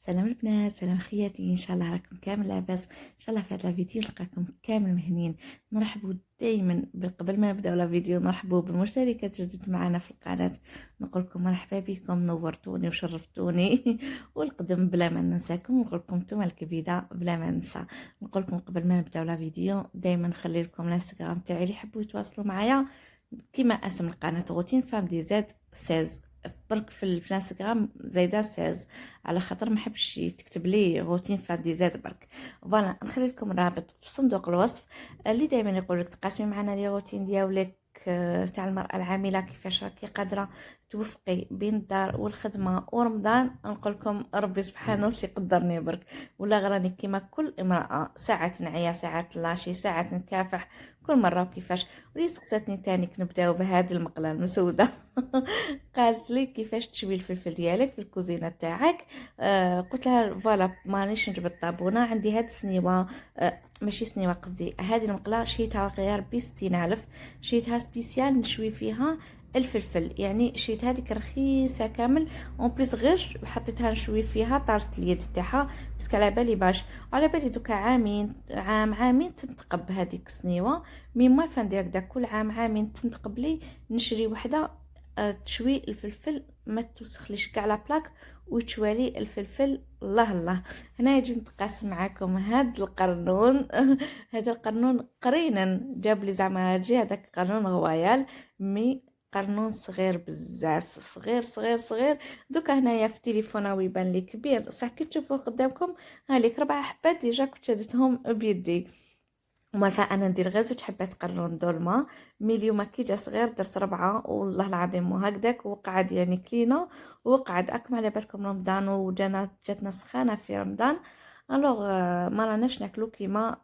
سلام البنات، سلام خياتي. ان شاء الله راكم كامل لاباس. ان شاء الله في هذا الفيديو نلقاكم كامل مهنيين. نرحبوا دائما قبل ما نبداو الفيديو، نرحبوا بالمشتركات جدد معنا في القناه. نقول لكم مرحبا بكم، نورتوني وشرفتوني والقدم بلا ما ننساكم، نقول لكم نتوما الكبيده بلا ما ننسى. نقول لكم قبل ما نبداو الفيديو دائما نخلي لكم الانستغرام تاعي اللي يحبوا يتواصلوا معايا كيما اسم القناه روتين فام دي زاد 16. برك في الانستغرام زايده 16 على خاطر ما حبش تكتب لي روتين فام دي زاد برك. فوالا نخلي لكم الرابط في صندوق الوصف، اللي دائما يقول لك تقاسمي معنا لي روتين ديالك تاع المرأة العاملة، كيفاش راكي قادرة توفقي بين الدار والخدمة ورمضان. نقول لكم ربي سبحانه اللي قدرني برك، ولا غراني كيما كل امرأة، ساعات نعيا ساعات لاشي ساعات نكافح كل مرة وكيفاش. ولي سقساتني تاني نبداو بهذه المقلة المسودة قالت لي كيفاش تشوي الفلفل ديالك في الكوزينة تاعك. قلت لها فوالا مانيش نجبد الطابونه، عندي هاد السنيوه، ماشي سنيوه قصدي، هذه المقله شيتها غير ب60,000، شيتها سبيسيال نشوي فيها الفلفل، يعني شيت هذيك رخيصه كامل. اون بليس غير حطيتها نشوي فيها طارت اليد تاعها، بس على بالي باش، على بالي دوكا عامين تنتقب هذيك السنيوه. ميما فندير هكذا كل عامين تنتقب لي نشري وحده تشوي الفلفل، ما توسخليش كاع لا بلاك وتشوالي الفلفل. الله الله، هنا يجي نتقاسم معاكم هاد القرنون هذا القرنون قرينا جاب لي زعما هاجي هذاك قرنون رويال، مي قرنون صغير بزاف، صغير صغير صغير. دوكا هنايا في التليفون يبان لي كبير، صح كي تشوفوه قدامكم هاليك 4 حبات ديجا كنت شدتهم بيدي. ومرة انا ندير غير 2 حبات قرون دولمة، مي اليوم كي جا صغير درت 4 والله العظيم وهكذاك، وقعد يعني كلينا وقعد اكم على بالكم رمضان جاتنا سخانه في رمضان. الوغ ما راناش ناكلو كيما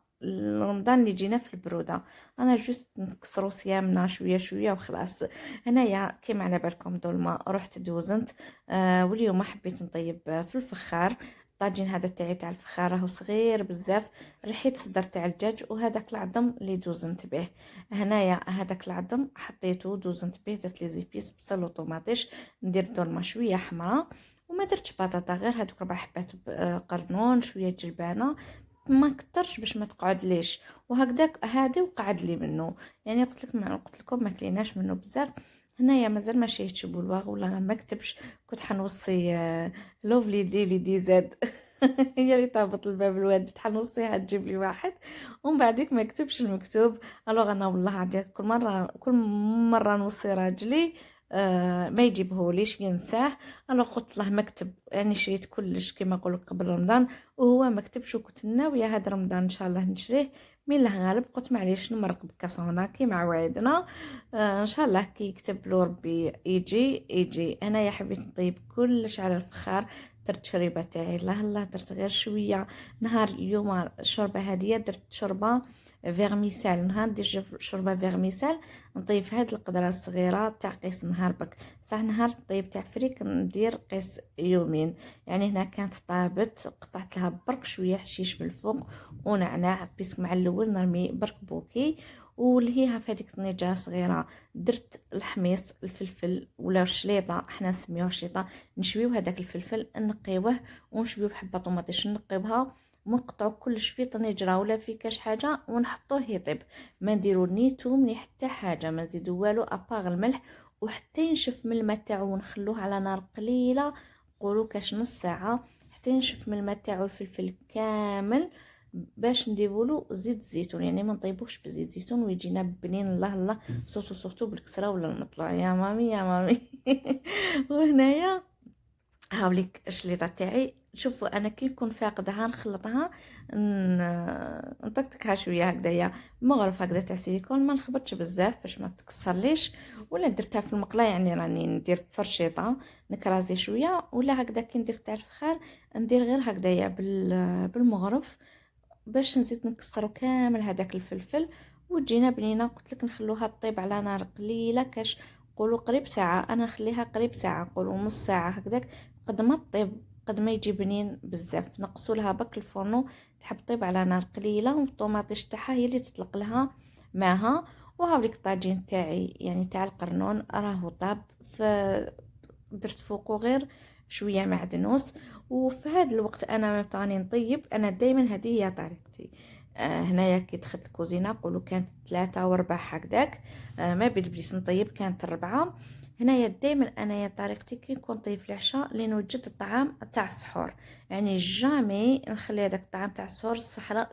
رمضان اللي جينا في البروده، انا جوست نكسرو صيامنا شويه شويه وخلاص. هنايا كيما على بالكم دولمة رحت دوزنت، واليوم حبيت نطيب في الفخار. الطاجين هذا تاعي تاع الفخار راهو صغير بزاف، ريحه الصدر تاع الدجاج وهذاك العظم اللي دوزنت به. هنايا هذاك العظم حطيته دوزنت به، درت لي زيبيس بصل وطوماطيش، ندير دولمه شويه حمراء، وما درتش بطاطا، غير هذوك 4 حبات قرنون شويه جلبانه، ما كترش باش ما تقعدليش، وهكذاك هادي وقعد لي منه. يعني قلت لكم ما كليناش منه بزاف. هنايا مازال ما شيتش بولواغ ولا ما كتبش، كنت حنوصي لوفلي دي زاد هي اللي طابت الباب الواد، حنوصيها تجيب لي واحد ومن بعديك ما كتبش المكتوب. الوغ انا والله عادي كل مره نوصي راجلي ما يجيبهوليش ينساه. انا قلت له مكتب، يعني شريت كلش كما نقولوا قبل رمضان وهو ما كتبش، وكنت ناويه هذا رمضان ان شاء الله نشريه. من له غالب قلت معليش نمرق بكاسونا كيما وعدنا. ان شاء الله كي يكتب له ربي يجي. انا يا حبيت نطيب كلش على الفخار. درت شريبه تاعي الله درت غير شويه. نهار اليوم الشوربه هذه درت شوربه فيرميسال، نهار ندير شوربه فيرميسال نطيب هاد القدره الصغيره تاع قيس نهار بك، صح نهار طيب تاع فريك ندير قيس يومين. يعني هنا كانت طابت قطعت لها برك شويه حشيش من الفوق ونعناع بيسك، مع الاول نرمي برك بوكي ولهيها في هذيك الطنيجه صغيره. درت الحميص الفلفل ولا الشليطه، حنا نسميوه شليطه، نشويو هذاك الفلفل نقيوه ونشويو بحبه طوماطيش نقيوها ونقطعو كلش في طنجره ولا في كاش حاجه ونحطوه يطيب. ما نديرو ني توم ني حتى حاجه، ما نزيدو والو اباغ الملح، وحتى ينشف من الماء تاعو ونخلوه على نار قليله، قولوا كاش نص ساعه حتى ينشف من الماء تاعو الفلفل كامل، باش نديرولو زيت زيتون. يعني ما نطيبوش بزيت زيتون ويجينا بنين الله صوتو بالكسره ولا المطلع يا مامي يا مامي وهنايا هاوليك الشليطه تاعي. شوفوا انا كي نكون فاقدها نخلطها، نطقطقها شويه هكذايا مغرف هكذا تاع سيليكون، ما نخبطش بزاف باش ما تكسرليش. ولا درتها في المقله، يعني راني ندير فرشيطه نكرازي شويه، ولا هكذا كي ندير تاع الفخار ندير غير هكذايا بالمغرف باش نزيد نكسرو كامل هذاك الفلفل وتجينا بنينه. قلت لك نخلوها طيب على نار قليله، كاش قولوا قريب ساعه، انا نخليها قريب ساعه، قولوا نص ساعه هكذاك قد ما طيب قد ما يجي بنين بزاف. نقصوا لها بك الفرنو تحب طيب على نار قليله، والطوماطيش تاعها هي اللي تطلق لها ماها. وهاوليك الطاجين تاعي يعني تاع القرنون راهو طاب، درت فوقو غير شويه معدنوس. وفي هذا الوقت انا ما بطاني نطيب. انا دائما هذه هي طريقتي. هنايا كي دخلت الكوزينه قولوا كانت 3 و4 هكذاك، ما بديت نطيب كانت 4. هنايا دائما انايا طريقتي كي نكون نطيب في العشاء لنوجد الطعام تاع السحور، يعني جامي نخلي هذاك الطعام تاع السحور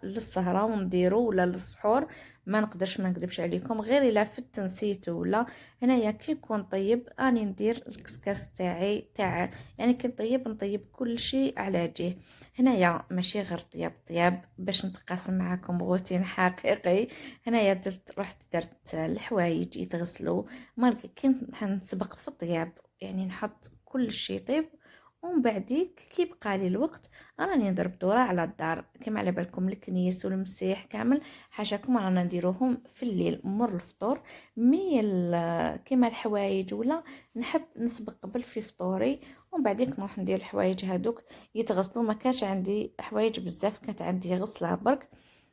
للسهره ونديرو ولا للسحور. ما نقدرش ما نكذبش عليكم غير الا فت نسيتو ولا. هنايا كي نكون طيب اني ندير الكسكاس تاعي تاع، يعني كي نطيب كل شيء على جهه. هنايا ماشي غير طياب باش نتقاسم معكم روتين حقيقي. هنايا رحت درت الحوايج يتغسلوا، مالك كي نسبق في الطياب يعني نحط كل شيء يطيب. ومن بعديك كي بقى لي الوقت راني نضرب دوره على الدار كما على بالكم الكنيس والمسيح كامل حاجاكم رانا نديروهم في الليل مر الفطور. مي كيما الحوايج ولا نحب نسبق قبل في فطوري، ومن بعديك نروح ندير الحوايج هادوك يتغسلوا. ما كانش عندي حوايج بزاف، كانت عندي غسله برك.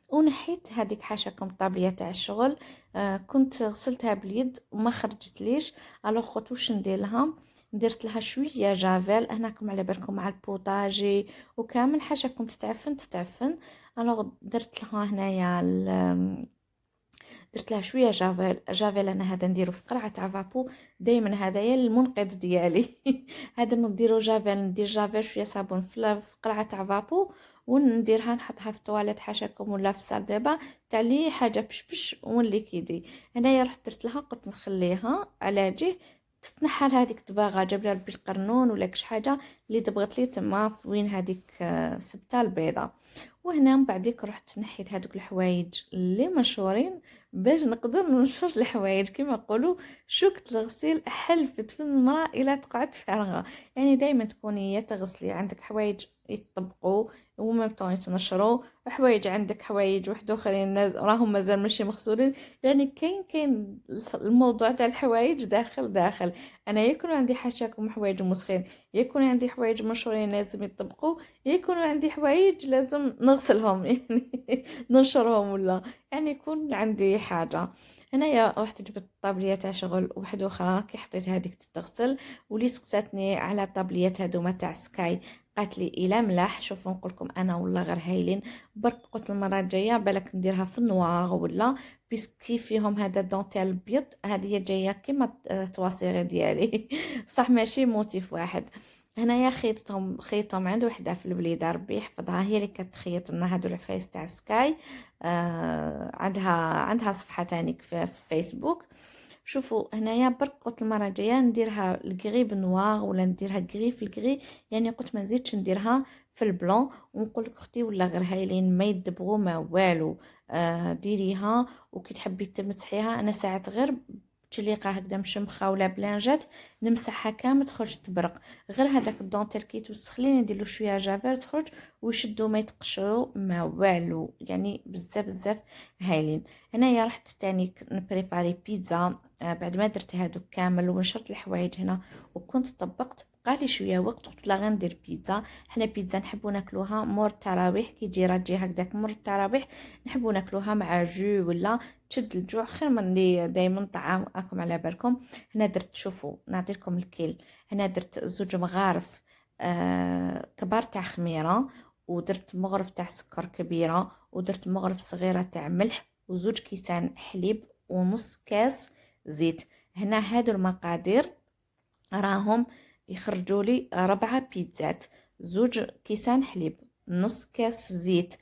ونحيت هذيك حاشاكم الطابليه تاع الشغل، كنت غسلتها باليد وما خرجت ليش. الوغ خوت واش ندير لها؟ درت لها شويه جافيل هناكم على بالكم مع البوطاجي وكامل حاجاكم تتعفن. الوغ درت لها هنايا درت لها شويه جافيل انا هذا نديرو في قرعه تاع فابو دائما، هذايا المنقذ ديالي. هذا نديرو جافيل، ندير جافيل شويه صابون في قرعه تاع فابو ونديرها نحطها في الطواليت حاشاكم ولا في السال دو بان تاع لي حاجه بشبش ونليكيدي. هنايا رحت درت لها قلت نخليها على جهه تتنحى هذيك الطباغه، جاب لها بالقرنون ولا كش حاجه اللي تبغت لي تما وين هذيك سبته البيضه. وهنا من بعديك رحت نحيت هذوك الحوايج اللي مشهورين باش نقدر ننشر الحوايج كما نقولوا شوكة الغسيل حلفت في المرأة الى تقعد فارغه. يعني دائما تكوني يا تغسلي عندك حوايج يطبقوا وما بطون يتنشروا، حوايج عندك حوايج واحد اخرين راهم مازال ماشي مغسولين. يعني كاين الموضوع تاع الحوايج داخل. انا يكون عندي حاشاكم حوايج مسخين، يكون عندي حوايج مشهورين لازم يطبقوا، يكونوا عندي حوايج لازم نغسلهم يعني ننشرهم ولا يعني يكون عندي حاجه. هنايا رحت جبت الطابليه تاع شغل واحده اخرى كي حطيت هذيك تتغسل، ولي سقساتني على الطابليات هذوما تاع سكاي قالت لي الا ملاح شوفوا نقول لكم انا والله غير هايلين برك. قلت المره الجايه بالك نديرها في النوار ولا بيسكي فيهم هذا دونتيل الابيض، هذه جايه كيما التواصيغ ديالي صح ماشي موتيف واحد. هنايا خيطهم عند وحده في البليده ربي يحفظها، هي اللي كتخيط لنا هادو العفايس تاع سكاي. عندها صفحه تانيك في فيسبوك. شوفوا هنايا برك قلت المره الجايه نديرها الكغي بالنوار ولا نديرها كغي في الكغي، يعني قلت ما نزيدش نديرها في البلون. ونقول لك اختي ولا غير هايلين ما يدبغوا ما والو. ديريها وكي تحبي تمسحيها انا ساعات غير تليقه هكذا مشمخه ولا بلانجات نمسحها كامل تخرج تبرق. غير هذاك الدونتيل كي توسخليه ندير له شويه جافير تخرج ويشدوا ما يتقشروا ما والو، يعني بزاف هايلين. هنايا رحت تاني نبريباري بيتزا. بعد ما درت هادو كامل ونشرت الحوايج هنا وكنت طبقت بقالي شويه وقت قلت لا غندير بيتزا. حنا بيتزا نحبوا ناكلوها مور التراويح كي تجي راجي هكذاك مور التراويح نحبوا ناكلوها مع جو ولا تشد الجوع خير من اللي دائما طعام اكم على بالكم. هنا درت شوفوا نعطيكم الكيل، هنا درت 2 مغارف كبار تاع خميره، ودرت مغرف تاع سكر كبيره، ودرت مغرف صغيره تاع ملح، وزوج كيسان حليب، ونص كاس زيت. هنا هادو المقادير راهم يخرجوا لي 4 بيتزات. 2 كيسان حليب، نص كاس زيت،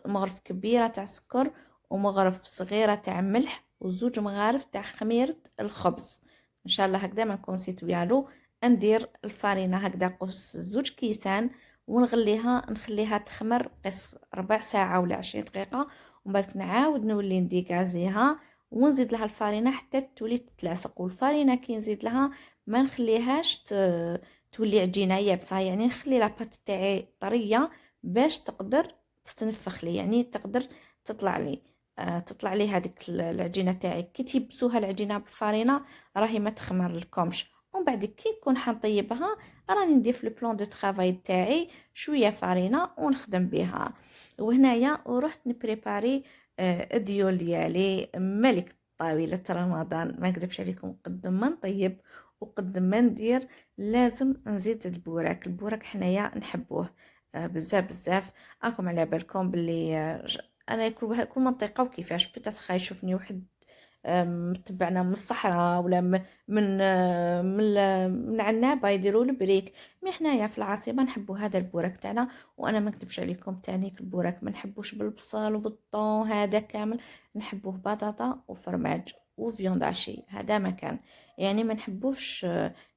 مغرف كبيره تاع سكر، ومغرف صغيره تاع ملح، و2 مغارف تاع خميره الخبز. ان شاء الله هكذا ما نكون نسيت والو. ندير الفارينه هكذا قص 2 كيسان ونغليها نخليها تخمر قص ربع ساعه ولا 20 دقيقه، ومن بعد نعاود نولي نديكازيها ونزيد لها الفارينه حتى تولي تتلاصق. والفارينه كي نزيد لها ما نخليهاش تولي عجينه يابسه، يعني نخلي لاباط تاعي طريه باش تقدر تتنفخ لي، يعني تقدر تطلع لي تطلع لي هذيك العجينه تاعي. كي تيبسوها العجينه بالفارينه راهي ما تخمر لكمش. ومن بعد كي نكون حنطيبها راني ندير في البلان دو طرافاي تاعي شويه فارينه ونخدم بها. وهنايا ورحت نبريباري الديول ديالي ملك طاوله رمضان. ما نكذبش عليكم قد ما نطيب وقد ما ندير لازم نزيد البوراك حنايا نحبوه بزاف بزاف. راكم على بالكم باللي انا كل منطقه وكيفاش بيتات يشوفني واحد متبعنا من الصحراء ولا من عنابه يديروا البريك. مي حنايا في العاصمه نحبوا هذا البوراك تاعنا. وانا ما نكذبش عليكم تانيك البوراك ما نحبوش بالبصل وبالطون هذا كامل، نحبوه بطاطا وفرماج وفيوند عشي هذا ما كان. يعني ما نحبوش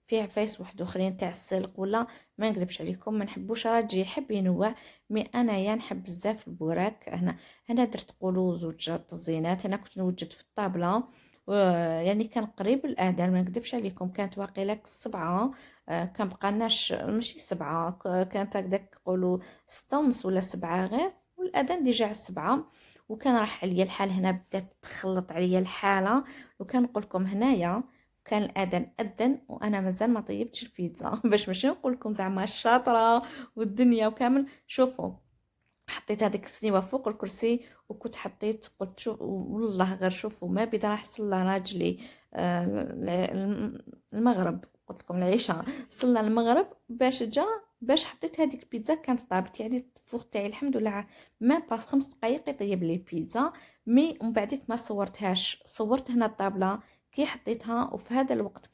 فيه عفايس واحد اخرين تاع السلق ولا. ما نكذبش عليكم ما نحبوش، راجي يحب ينوع. مي انا يا نحب بزاف البوراك. هنا درت قلوز وجات الزينات. انا كنت نوجد في الطابله يعني كان قريب الاذان ما نكذبش عليكم، كانت واقيلا 7. كان بقالناش ماشي 7، كانت هكذاك نقولوا 6:30 ولا 7 غير، والاذان ديجا على 7. وكان راح عليا الحال هنا بدات تخلط عليا الحاله. وكان نقول لكم هنايا كان الاذان اذن وانا مازال ما طيبتش البيتزا باش ماشي نقول لكم زعما الشاطره والدنيا وكامل. شوفوا حطيت هذيك السنيوه فوق الكرسي وكنت حطيت قلت شوف والله غير شوفوا ما بدا راح صلى راجلي المغرب. قلت لكم العشاء صلى المغرب باش جا باش حطيت هذيك البيتزا كانت طابت. يعني الفوق تاعي الحمد لله ما باس 5 دقائق يطيب لي البيتزا. مي ومن بعدك ما صورتهاش، صورت هنا الطابله كي حطيتها. وفي هذا الوقت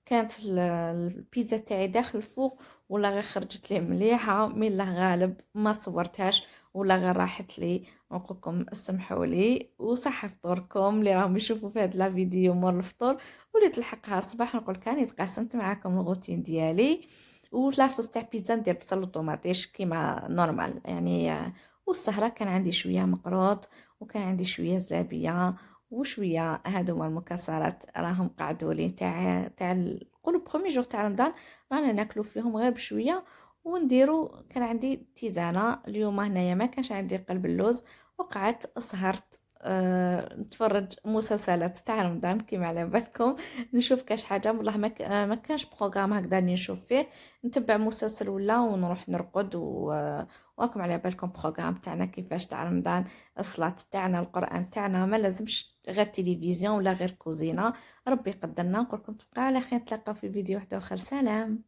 كانت البيتزا تاعي داخل الفوق ولا غير خرجت لي مليحه. مي الله غالب ما صورتهاش ولا غير راحت لي. نقولكم اسمحوا لي وصحة فطوركم اللي راهم يشوفوا في هذا الفيديو مور الفطور. وليت نلحقها الصباح نقول كاني تقاسمت معاكم الروتين ديالي. ولاصوص تاع بيتزا ندير بصل وطوماطيش كيما نورمال يعني. والسهرة كان عندي شويه مقروط وكان عندي شويه زلابيه وشويه هادو المكسرات راهم قعدوا لي تاع نقولوا برومي جور تاع رمضان رانا ناكلو فيهم غير بشويه. ونديرو كان عندي تيزانه اليوم هنايا ما كانش عندي قلب اللوز. وقعدت سهرت نتفرج مسلسلات تاع رمضان كيما على بالكم. نشوف كاش حاجه والله ما كانش بروغرام هكذا نشوف فيه. نتبع مسلسل ولا ونروح نرقد واكم على بالكم بروغرام تاعنا كيفاش تاع رمضان. الصلاه تاعنا القران تاعنا ما لازمش غير تلفزيون ولا غير كوزينه. ربي يقدرنا. نقولكم تبقى على خير، نتلاقاو في فيديو واحد اخر. سلام.